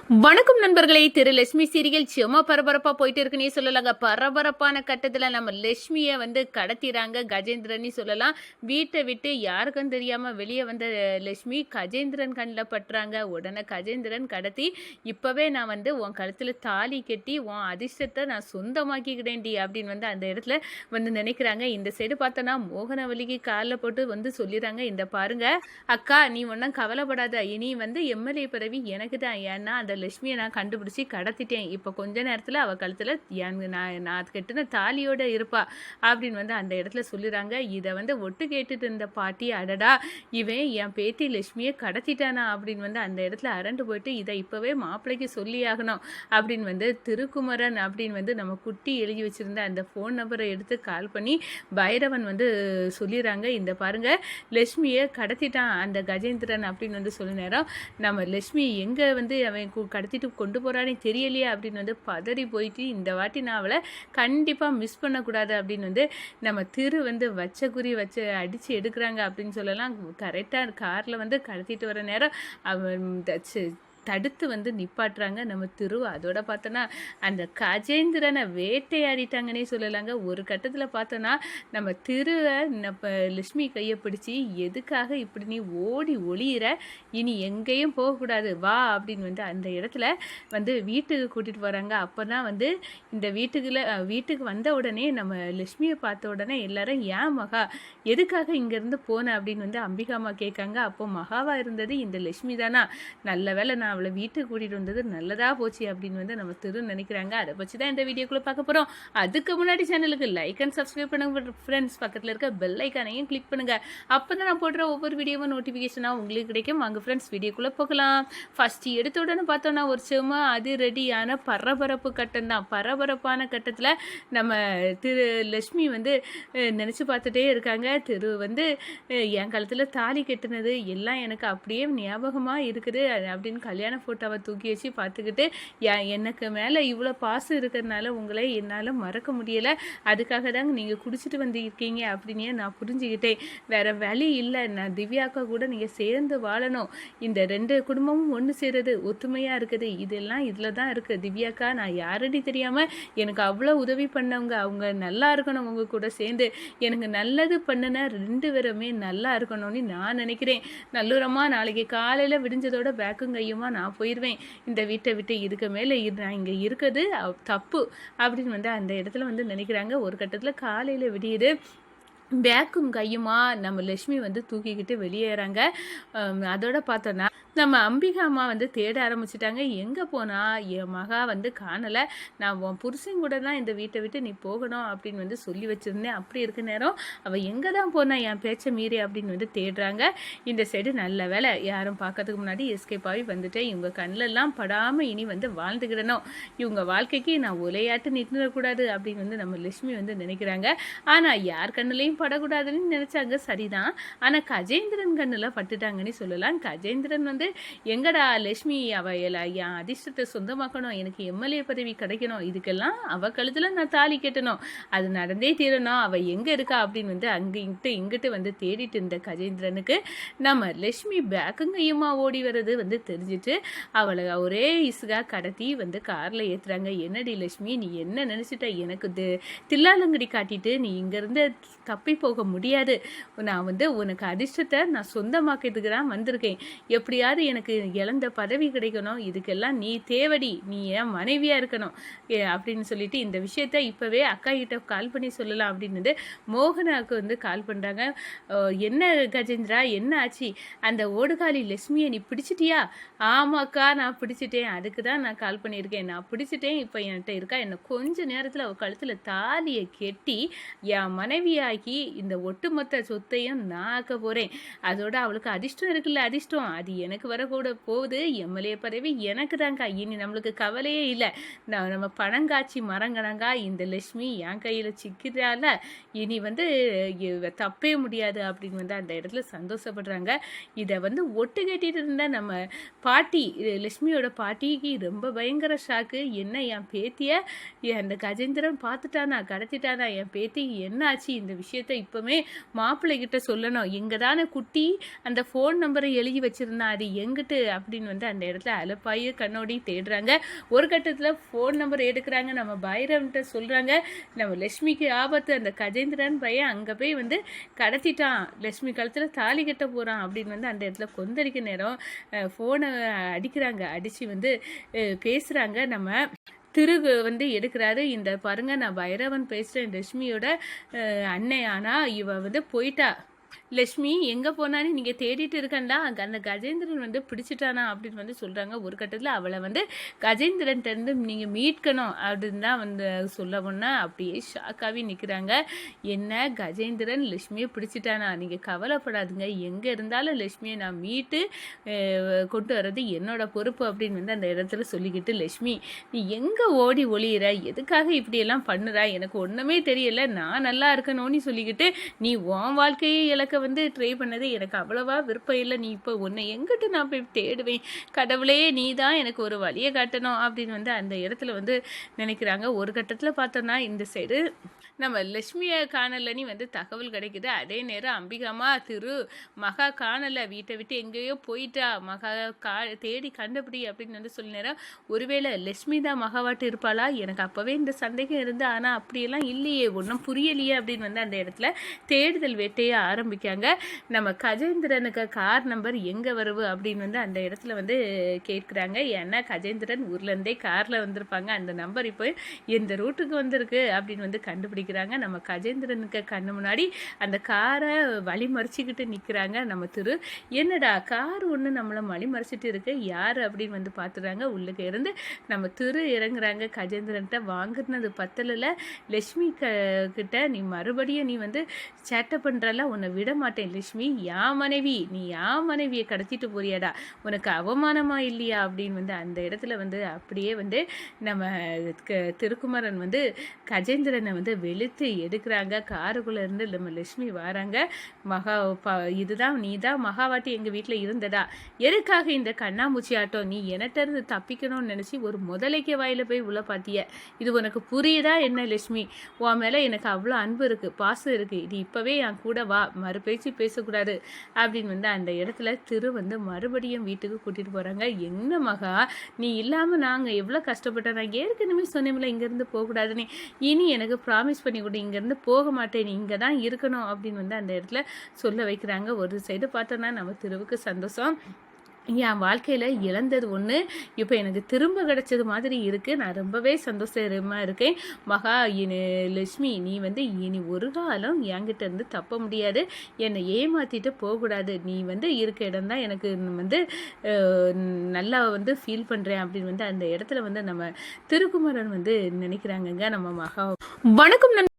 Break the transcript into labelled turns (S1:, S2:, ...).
S1: வணக்கம் நண்பர்களே. திரு லட்சுமி சீரியல் சும்மா பரபரப்பா போயிட்டு இருக்குன்னே சொல்லலாங்க. பரபரப்பான கட்டத்துல நம்ம லட்சுமியை கடத்திறாங்க கஜேந்திரன்னு சொல்லலாம். வீட்டை விட்டு யாருக்கும் தெரியாம வெளியே வந்த லட்சுமி கஜேந்திரன் கண்ணில் பட்டுறாங்க. உடனே கஜேந்திரன் கடத்தி இப்பவே நான் உன் கழுத்துல தாலி கட்டி உன் அதிர்ஷ்டத்தை நான் சொந்தமாக்கிக்கிட்டேன்டி அப்படின்னு அந்த இடத்துல நினைக்கிறாங்க. இந்த சைடு பார்த்தோன்னா மோகனவலிக்கு காலில் போட்டு சொல்லிடுறாங்க. இந்த பாருங்க அக்கா, நீ ஒன்றும் கவலைப்படாத. இனி எம்எல்ஏ பதவி எனக்கு தான். ஏன்னா அந்த லட்சுமியை நான் கண்டுபிடிச்சி கடத்திட்டேன். இப்போ கொஞ்ச நேரத்தில் அவள் கழுத்தில் நான் கெட்டின தாலியோட இருப்பா அப்படின்னு அந்த இடத்துல சொல்லிடுறாங்க. இதை ஒட்டு கேட்டுட்டு இருந்த பாட்டி, அடடா இவன் என் பேத்தி லட்சுமியை கடத்திட்டானா அப்படின்னு அந்த இடத்துல அரண்டு போயிட்டு இதை இப்போவே மாப்பிள்ளைக்கு சொல்லி ஆகணும் அப்படின்னு திருக்குமரன் அப்படின்னு நம்ம குட்டி எழுதி வச்சிருந்த அந்த ஃபோன் நம்பரை எடுத்து கால் பண்ணி பைரவன் சொல்லிடுறாங்க. இந்த பாருங்க, லட்சுமியை கடத்திட்டான் அந்த கஜேந்திரன் அப்படின்னு சொல்ல நேரம் நம்ம லட்சுமி எங்கே அவன் கடத்திட்டு கொண்டு போகிறானே தெரியலையே அப்படின்னு பதறி போயிட்டு இந்த வாட்டி நான் அவளை கண்டிப்பாக மிஸ் பண்ணக்கூடாது அப்படின்னு நம்ம வச்ச குறி வச்சு அடித்து எடுக்கிறாங்க அப்படின்னு சொல்லலாம். கரெக்டாக காரில் கடத்திட்டு வர நேரம் அவன் தடுத்து நிப்பாட்டுறாங்க நம்ம அதோட பார்த்தோன்னா அந்த கஜேந்திரனை வேட்டையாடிட்டாங்கன்னே சொல்லலாங்க. ஒரு கட்டத்தில் பார்த்தோன்னா நம்ம லட்சுமி கையை பிடிச்சி எதுக்காக இப்படி நீ ஓடி ஒளியிற, இனி எங்கேயும் போகக்கூடாது வா அப்படின்னு அந்த இடத்துல வீட்டுக்கு கூட்டிகிட்டு போகிறாங்க. அப்போ தான் இந்த வீட்டுக்கு வந்த உடனே நம்ம லட்சுமியை பார்த்த உடனே எல்லாரும் ஏன் மகா எதுக்காக இங்கேருந்து போன அப்படின்னு அம்பிகாமா கேட்காங்க. அப்போ மகாவாக இருந்தது இந்த லட்சுமி தானா, நல்ல வேலை நான் அவளை வீட்டுக்கு கூட்டிகிட்டு வந்தது நல்லதாக போச்சு அப்படின்னு நம்ம நினைக்கிறாங்க. அதை பற்றி தான் இந்த வீடியோக்குள்ளே பார்க்க போகிறோம். அதுக்கு முன்னாடி சேனலுக்கு லைக் அண்ட் சப்ஸ்கிரைப் பண்ணுங்க ஃப்ரெண்ட்ஸ். பக்கத்தில் இருக்க பெல் ஐக்கானையும் கிளிக் பண்ணுங்கள். அப்போ தான் நான் போடுற ஒவ்வொரு வீடியோவும் நோட்டிஃபிகேஷனாக உங்களுக்கு கிடைக்கும். வாங்க ஃப்ரெண்ட்ஸ் வீடியோக்குள்ளே போகலாம். ஃபஸ்ட்டு எடுத்த உடனே பார்த்தோன்னா ஒரு சும்மா அது ரெடியான பரபரப்பு கட்டம் தான். பரபரப்பான கட்டத்தில் நம்ம லட்சுமி நினச்சி பார்த்துட்டே இருக்காங்க. என் காலத்தில் தாலி கட்டினது எல்லாம் எனக்கு அப்படியே ஞாபகமாக இருக்குது அப்படின்னு கல்யாண ஃபோட்டோவை தூக்கி வச்சு பார்த்துக்கிட்டு எனக்கு மேலே இவ்வளோ பாசம் இருக்கிறதுனால உங்களை என்னால் மறக்க முடியலை, அதுக்காக தாங்க நீங்கள் குடிச்சிட்டு வந்திருக்கீங்க அப்படின்னே நான் புரிஞ்சுக்கிட்டேன். வேறு வழி இல்லை, நான் திவ்யாக்கா கூட நீங்கள் சேர்ந்து வாழணும், இந்த 2 குடும்பமும் ஒன்று சேருது, ஒற்றுமையாக இருக்குது, இதெல்லாம் இதில் தான் இருக்குது. திவ்யாக்கா நான் யாருன்னு தெரியாமல் எனக்கு அவ்வளோ உதவி பண்ணவங்க, அவங்க நல்லா இருக்கணும், அவங்க கூட சேர்ந்து எனக்கு நல்லது பண்ணுன 2 பேருமே நல்லா இருக்கணும்னு நான் நினைக்கிறேன். நல்லூரமாக நாளைக்கு காலையில் விடிஞ்சதோட பேக்கும் கையுமா நான் போயிடுவேன் இந்த வீட்டை விட்டு. இதுக்கு மேலே நான் இங்கே இருக்கிறது தப்பு அப்படின்னு அந்த இடத்துல நினைக்கிறாங்க. ஒரு கட்டத்தில் காலையில் விடியுது, பேக்கும் கையுமா நம்ம லட்சுமி தூக்கிக்கிட்டு வெளியேறாங்க. அதோட பார்த்தோன்னா நம்ம அம்பிகா அம்மா தேட ஆரம்பிச்சிட்டாங்க. எங்கே போனால் என் மகா காணலை, நான் உன் புருஷன் கூட தான் இந்த வீட்டை விட்டு நீ போகணும் அப்படின்னு சொல்லி வச்சுருந்தேன். அப்படி இருக்க நேரம் அவள் எங்கே தான் போனா என் பேச்சை மீறி அப்படின்னு தேடுறாங்க. இந்த சைடு நல்ல வேலை யாரும் பார்க்கறதுக்கு முன்னாடி எஸ்கேப் ஆகி வந்துட்டேன். இவங்க கண்ணிலெல்லாம் படாமல் இனி வாழ்ந்துக்கிடணும், இவங்க வாழ்க்கைக்கு நான் உலையாட்டு நின்றுடக்கூடாது அப்படின்னு நம்ம லட்சுமி நினைக்கிறாங்க. ஆனால் யார் கண்ணிலையும் படக்கூடாதுன்னு நினைச்சாங்க, சரிதான். ஆனால் கஜேந்திரன் கண்ணில் பட்டுட்டாங்கன்னு சொல்லலாம். கஜேந்திரன் எங்கடா லட்சுமி அவ என் அதிர்ஷ்டத்தை சொந்தமாக்கணும், எனக்கு எம்எல்ஏ பதவி கிடைக்கணும், இதுக்கெல்லாம் அவ கழுத்துல நான் தாலி கட்டணும், அது நடந்தே தீரணும், அவ எங்க இருக்கா அப்படின்னு அங்கிட்டு இங்கிட்டு தேடிட்டு இருந்த கஜேந்திரனுக்கு நம்ம லட்சுமி பேக்குங்கையுமா ஓடி வர்றது தெரிஞ்சிட்டு அவளை ஒரே இசுகா கடத்தி கார்ல ஏத்துறாங்க. என்னடி லட்சுமி நீ என்ன நினைச்சிட்ட, எனக்கு தில்லாலங்கடி காட்டிட்டு நீ இங்கிருந்து தப்பி போக முடியாது, நான் உனக்கு அதிர்ஷ்டத்தை நான் சொந்தமாக்கிறதுக்கு தான் வந்திருக்கேன், எப்படியாவது எனக்கு இழந்த பதவி கிடைக்கணும், இதுக்கெல்லாம் நீ தேவடி, நீ என் மனைவியா இருக்கணும் அப்படின்னு சொல்லிட்டு இந்த விஷயத்த இப்பவே அக்கா கிட்ட கால் பண்ணி சொல்லலாம் அப்படின்னு மோகனாவுக்கு கால் பண்றாங்க. என்ன கஜேந்திரா என்ன ஆச்சு, அந்த ஓடுகாலி லட்சுமியை நீ பிடிச்சிட்டியா? ஆமாக்கா நான் பிடிச்சிட்டேன், அதுக்கு தான் நான் கால் பண்ணியிருக்கேன், நான் பிடிச்சிட்டேன், இப்போ என்கிட்ட இருக்கா, என்ன கொஞ்ச நேரத்தில் அவள் கழுத்தில் தாலியை கெட்டி என் மனைவியாகி இந்த ஒட்டுமொத்த சொத்தையும் நான் ஆக்க போறேன், அதோட அவளுக்கு அதிர்ஷ்டம் இருக்குல்ல, அதிர்ஷ்டம் அது எனக்கு வரக்கூட போகுது, எம்எல்ஏ பதவி எனக்கு தாங்க, இனி நம்மளுக்கு கவலையே இல்லை, நம்ம பணங்காட்சி மரங்கணங்கா இந்த லட்சுமி என் கையில் சிக்கிறால, இனி தப்பே முடியாது அப்படின்னு அந்த இடத்துல சந்தோஷப்படுறாங்க. இதை ஒட்டு கேட்டிட்டு இருந்த நம்ம பாட்டி, லட்சுமியோட பாட்டிக்கு ரொம்ப பயங்கர ஷாக்கு. என்ன என் பேத்திய அந்த கஜேந்திரன் பார்த்துட்டானா, கடத்திட்டானா, என் பேத்தி என்ன ஆச்சு, இந்த விஷயத்த இப்போவே மாப்பிள்ளை கிட்ட சொல்லணும், இங்கே தானே குட்டி அந்த ஃபோன் நம்பரை எழுதி வச்சிருந்தா, அது எங்கிட்டு அப்படின்னு வந்து அந்த இடத்துல அலப்பாயு கண்ணோடி தேடுறாங்க. ஒரு கட்டத்தில் ஃபோன் நம்பர் எடுக்கிறாங்க. நம்ம பைரவன்கிட்ட சொல்கிறாங்க, நம்ம லட்சுமிக்கு ஆபத்து, அந்த கஜேந்திரன் பையன் அங்கே போய் வந்து கடத்திட்டான், லட்சுமி கழுத்தில் தாலி கட்ட போகிறான் அப்படின்னு வந்து அந்த இடத்துல கொந்தளிக்க நேரம் ஃபோனை அடிக்கிறாங்க. அடித்து வந்து பேசுகிறாங்க. நம்ம திருகு வந்து எடுக்கிறாரு. இந்த பாருங்க, நான் பைரவன் பேசுகிறேன், லட்சுமியோட அன்னை, ஆனால் இவ வந்து போயிட்டா, லட்சுமி எங்கே போனான்னு நீங்கள் தேடிட்டு இருக்கண்டா, அந்த கஜேந்திரன் வந்து பிடிச்சிட்டானா அப்படின்னு வந்து சொல்கிறாங்க. ஒரு கட்டத்தில் அவளை வந்து கஜேந்திரன்ட்டு நீங்கள் மீட்கணும் அப்படின்னு தான் வந்து சொல்ல போனால் அப்படியே ஷாக்காகவே நிற்கிறாங்க. என்ன, கஜேந்திரன் லட்சுமியை பிடிச்சிட்டானா? நீங்கள் கவலைப்படாதுங்க, எங்கே இருந்தாலும் லட்சுமியை நான் மீட்டு கொண்டு வர்றது என்னோட பொறுப்பு அப்படின்னு வந்து அந்த இடத்துல சொல்லிக்கிட்டு, லட்சுமி நீ எங்கே ஓடி ஒளியிற, எதுக்காக இப்படியெல்லாம் பண்ணுறா, எனக்கு ஒன்றுமே தெரியல, நான் நல்லா இருக்கணும்னு சொல்லிக்கிட்டு நீ உன் வாழ்க்கையை இழக்க வந்து ட்ரை பண்ணது எனக்கு அவ்வளவா விருப்பம் இல்லை. நீ இப்போ உன்னை எங்கிட்ட நான் போய் தேடுவேன், கடவுளே நீ தான் எனக்கு ஒரு வழியை காட்டணும் அப்படின்னு வந்து அந்த இடத்துல வந்து நினைக்கிறாங்க. ஒரு கட்டத்தில் பார்த்தோன்னா இந்த சைடு நம்ம லட்சுமியை காணலன்னு வந்து தகவல் கிடைக்குது. அதே நேரம் அம்பிகாமா திரு மகா காணலை, வீட்டை விட்டு எங்கேயோ போயிட்டா, மகா தேடி கண்டுபிடி அப்படின்னு வந்து சொல்ல நேரம், ஒருவேளை லட்சுமி தான் மகாவாட்டு இருப்பாளா, எனக்கு அப்போவே இந்த சந்தேகம் இருந்து, ஆனால் அப்படியெல்லாம் இல்லையே, ஒன்றும் புரியலையே அப்படின்னு வந்து அந்த இடத்துல தேடுதல் வேட்டையை ஆரம்பிக்காங்க. நம்ம கஜேந்திரனுக்கு கார் நம்பர் எங்கே வருவு அப்படின்னு வந்து அந்த இடத்துல வந்து கேட்குறாங்க. ஏன்னா கஜேந்திரன் ஊர்லேருந்தே காரில் வந்திருப்பாங்க, அந்த நம்பர் இப்போ எந்த ரூட்டுக்கு வந்திருக்கு அப்படின்னு வந்து கண்டுபிடிக்கிறாங்க. நம்ம கஜேந்திரனுக்கு கண்ணு முன்னாடி அந்த காரை வழி மறிச்சிக்கிட்டு நிற்கிறாங்க. நம்ம திரு, என்னடா கார் ஒன்று நம்மளை வழி மறிச்சிட்டு இருக்கு, யார் அப்படின்னு வந்து பார்த்துறாங்க. உள்ளுக்கு இருந்து நம்ம திரு இறங்குறாங்க. கஜேந்திரன்கிட்ட வாங்கினது பத்தலில், லட்சுமி கிட்ட நீ மறுபடியும் நீ வந்து சேட்டை பண்ணுறல, உன்னை விட மாட்டேன் லட்சுமி, யா மனைவி, நீ யா மனைவியை கடத்திட்டு போறியாடா, உனக்கு அவமானமா இல்லையா அப்படின்னு வந்து அந்த இடத்துல வந்து அப்படியே வந்து நம்ம திருக்குமரன் வந்து கஜேந்திரனை வந்து வெளுத்து எடுக்கிறாங்க. காருக்குள்ளே இருந்து நம்ம லட்சுமி வராங்க. இதுதான் நீ தான் மகாவாட்டி எங்கள் வீட்டில் இருந்ததா, எதுக்காக இந்த கண்ணாமூச்சி ஆட்டம், நீ எனட்டிருந்து தப்பிக்கணும்னு நினச்சி ஒரு முதலைக்கு வாயில் போய் உள்ள பார்த்திய, இது உனக்கு புரியுதா என்ன லட்சுமி, உன் மேலே எனக்கு அவ்வளோ அன்பு இருக்குது, பாசம் இருக்குது, இது இப்போவே என் கூட வா, மறு பேச்சு பேசக்கூடாது அப்படின்னு வந்து அந்த இடத்துல திரு வந்து மறுபடியும் வீட்டுக்கு கூட்டிகிட்டு போகிறாங்க. என்ன மகா, நீ இல்லாமல் நாங்கள் எவ்வளோ கஷ்டப்பட்டோம், நான் ஏற்கனவே சொன்னேன்ல இங்கேருந்து போகக்கூடாதுன்னு, இனி எனக்கு ப்ராமிஸ் பண்ணி கொடு, இங்கேருந்து போக மாட்டேன், நீ இங்கே தான் இருக்கணும் அப்படின்னு வந்து அந்த இடத்துல சொல்ல வைக்கிறாங்க. ஒரு சைடு பார்த்தோன்னா நம்ம திருவுக்கு சந்தோஷம், என் வாழ்க்கையில் இழந்தது ஒன்று இப்போ எனக்கு திரும்ப கிடைச்சது மாதிரி இருக்குது, நான் ரொம்பவே சந்தோஷமாக இருக்கேன். மகா லட்சுமி, நீ வந்து இனி ஒரு காலம் என்கிட்ட இருந்து தப்ப முடியாது, என்னை ஏமாற்றிட்டு போகக்கூடாது, நீ வந்து இருக்க இடம் தான் எனக்கு வந்து நல்லா வந்து ஃபீல் பண்ணுறேன் அப்படின்னு வந்து அந்த இடத்துல வந்து நம்ம திருக்குமரன் வந்து நினைக்கிறாங்கங்க. நம்ம மகா, வணக்கம்.